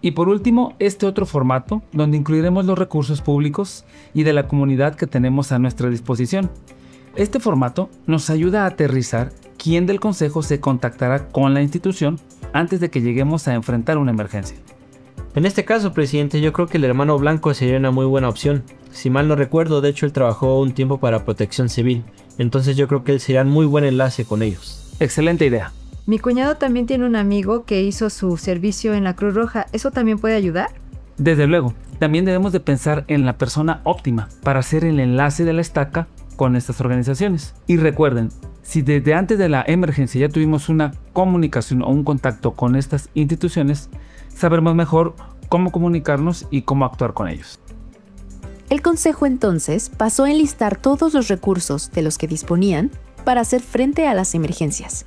Y por último, este otro formato, donde incluiremos los recursos públicos y de la comunidad que tenemos a nuestra disposición. Este formato nos ayuda a aterrizar quién del consejo se contactará con la institución antes de que lleguemos a enfrentar una emergencia. En este caso, presidente, yo creo que el hermano Blanco sería una muy buena opción. Si mal no recuerdo, de hecho él trabajó un tiempo para Protección Civil, entonces yo creo que él sería un muy buen enlace con ellos. Excelente idea. Mi cuñado también tiene un amigo que hizo su servicio en la Cruz Roja. ¿Eso también puede ayudar? Desde luego, también debemos de pensar en la persona óptima para hacer el enlace de la estaca con estas organizaciones. Y recuerden, si desde antes de la emergencia ya tuvimos una comunicación o un contacto con estas instituciones, sabremos mejor cómo comunicarnos y cómo actuar con ellos. El consejo entonces pasó a enlistar todos los recursos de los que disponían para hacer frente a las emergencias.